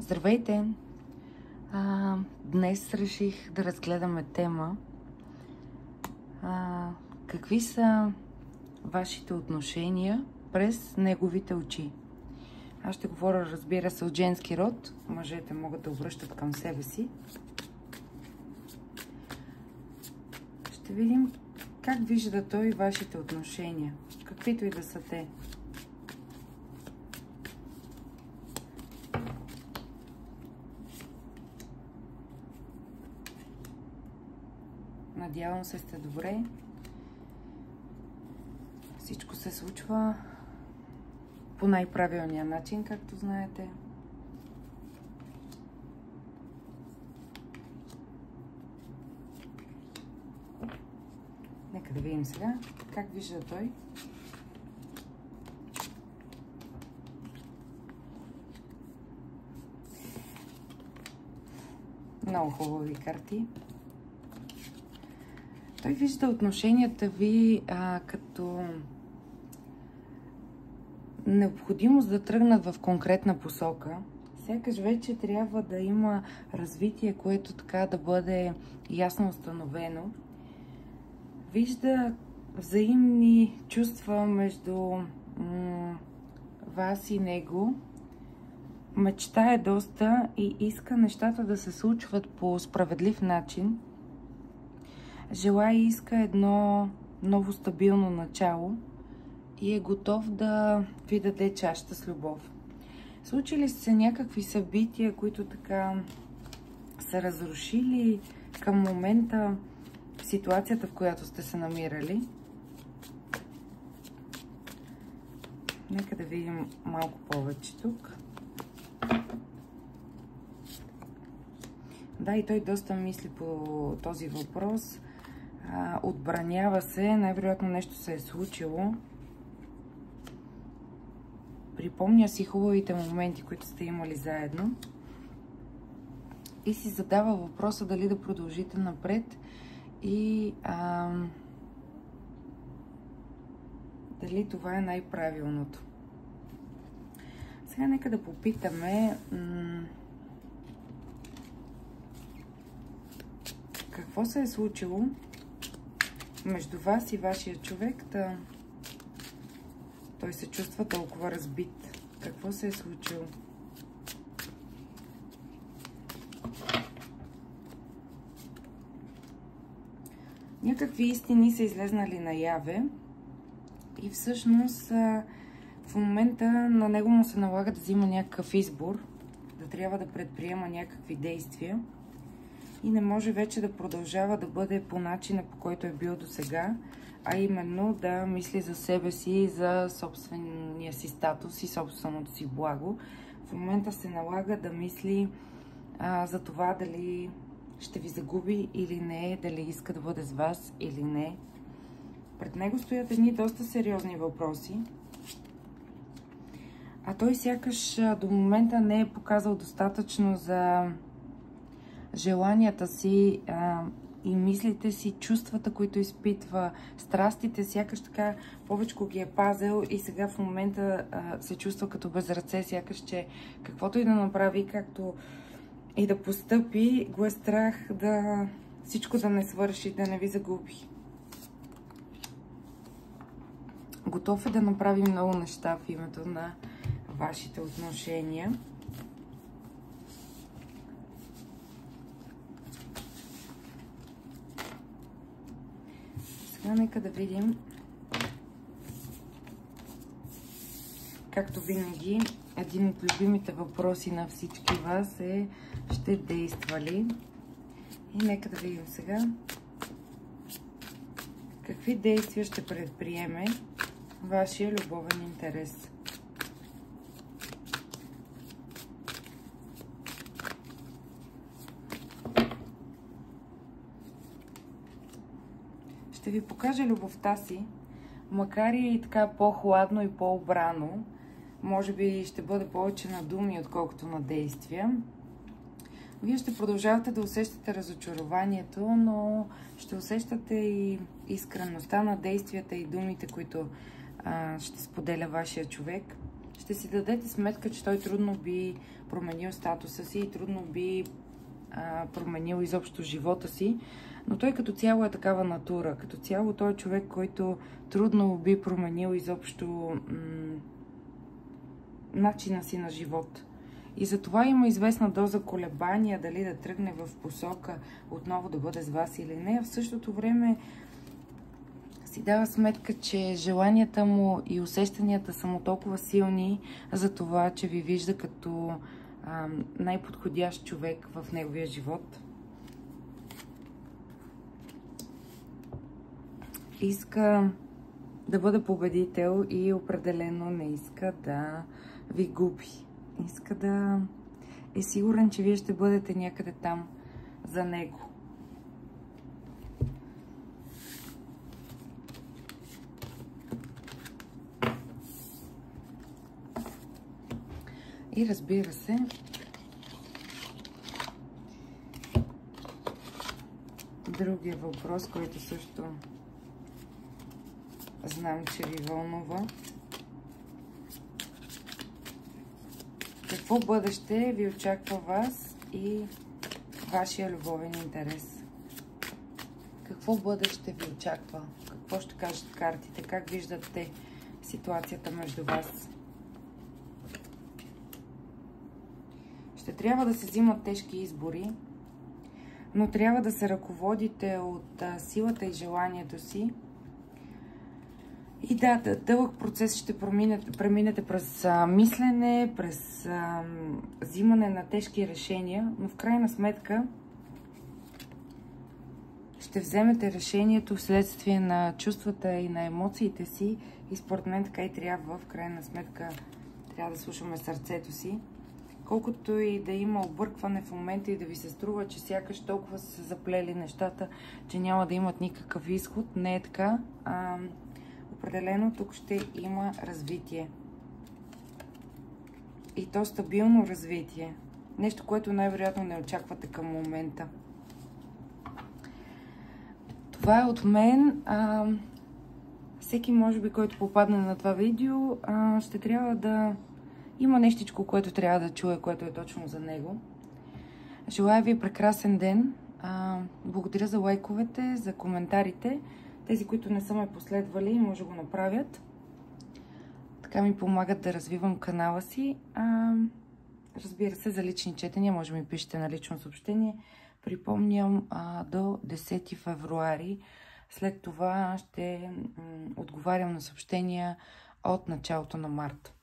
Здравейте! Днес реших да разгледаме тема какви са вашите отношения през неговите очи. Аз ще говоря, разбира се, от женски род. Мъжете могат да обръщат към себе си. Ще видим как вижда той вашите отношения, каквито и да са те. Надявам се сте добре. Всичко се случва по най-правилния начин, както знаете. Нека да видим сега как вижда той. Много хубави карти. Той вижда отношенията ви като необходимост да тръгнат в конкретна посока. Сякаш вече трябва да има развитие, което така да бъде ясно установено. Вижда взаимни чувства между вас и него. Мечтае доста и иска нещата да се случват по справедлив начин. Желая и иска едно ново стабилно начало и е готов да ви даде чашата с любов. Случили се някакви събития, които така са разрушили към момента ситуацията, в която сте се намирали. Нека да видим малко повече тук. Да, и той доста мисли по този въпрос. Отбранява се, най-вероятно нещо се е случило. Припомня си хубавите моменти, които сте имали заедно. И си задава въпроса дали да продължите напред и дали това е най-правилното. Сега нека да попитаме какво се е случило между вас и вашия човек, той се чувства толкова разбит. Какво се е случило? Някакви истини са излезнали наяве и всъщност в момента на него му се налага да взима някакъв избор, да трябва да предприема някакви действия и не може вече да продължава да бъде по начина, по който е бил досега, а именно да мисли за себе си, за собствения си статус и собственото си благо. В момента се налага да мисли за това дали ще ви загуби или не, дали иска да бъде с вас или не. Пред него стоят едни доста сериозни въпроси, а той сякаш до момента не е показал достатъчно за желанията си и мислите си, чувствата, които изпитва, страстите, сякаш така повече ги е пазил и сега в момента се чувства като без ръце, сякаш че каквото и да направи, както и да постъпи, го е страх да всичко да не свърши, да не ви загуби. Готов е да направи много неща в името на вашите отношения. Сега нека да видим, както винаги, един от любимите въпроси на всички вас е: ще действа ли? И нека да видим сега какви действия ще предприеме вашия любовен интерес. Ще ви покажа любовта си, макар и така по-хладно и по-обрано. Може би ще бъде повече на думи, отколкото на действия. Вие ще продължавате да усещате разочарованието, но ще усещате и искреността на действията и думите, които ще споделя вашия човек. ще си дадете сметка, че той трудно би променил статуса си и трудно би променил изобщо живота си, но той като цяло е такава натура. Като цяло той е човек, който трудно би променил изобщо начина си на живот. И затова има известна доза колебания, дали да тръгне в посока отново да бъде с вас или не. А в същото време си дава сметка, че желанията му и усещанията са му толкова силни за това, че ви вижда като най-подходящ човек в неговия живот. Иска да бъде победител и определено не иска да ви губи. Иска да е сигурен, че вие ще бъдете някъде там за него. И разбира се, другия въпрос, който също знам, че ви вълнува. Какво бъдеще ви очаква вас и вашия любовен интерес? Какво бъдеще ви очаква? Какво ще кажат картите? Как виждате ситуацията между вас? Ще трябва да се взимат тежки избори, но трябва да се ръководите от силата и желанието си. И да, дълъг процес ще преминете през мислене, през взимане на тежки решения, но в крайна сметка ще вземете решението вследствие на чувствата и на емоциите си и според мен така и трябва. В крайна сметка трябва да слушаме сърцето си. Колкото и да има объркване в момента и да ви се струва, че сякаш толкова са се заплели нещата, че няма да имат никакъв изход, не е така. Определено тук ще има развитие. И то стабилно развитие. Нещо, което най-вероятно не очаквате към момента. Това е от мен. Всеки, може би, който попадне на това видео, ще трябва да има нещичко, което трябва да чуе, което е точно за него. Желая ви прекрасен ден. Благодаря за лайковете, за коментарите. Тези, които не са ме последвали, може да го направят. Така ми помагат да развивам канала си. Разбира се, за лични четения може да ми пишете на лично съобщение. Припомням до 10 февруари. След това ще отговарям на съобщения от началото на март.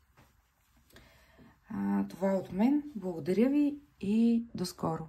Това е от мен. Благодаря ви и до скоро!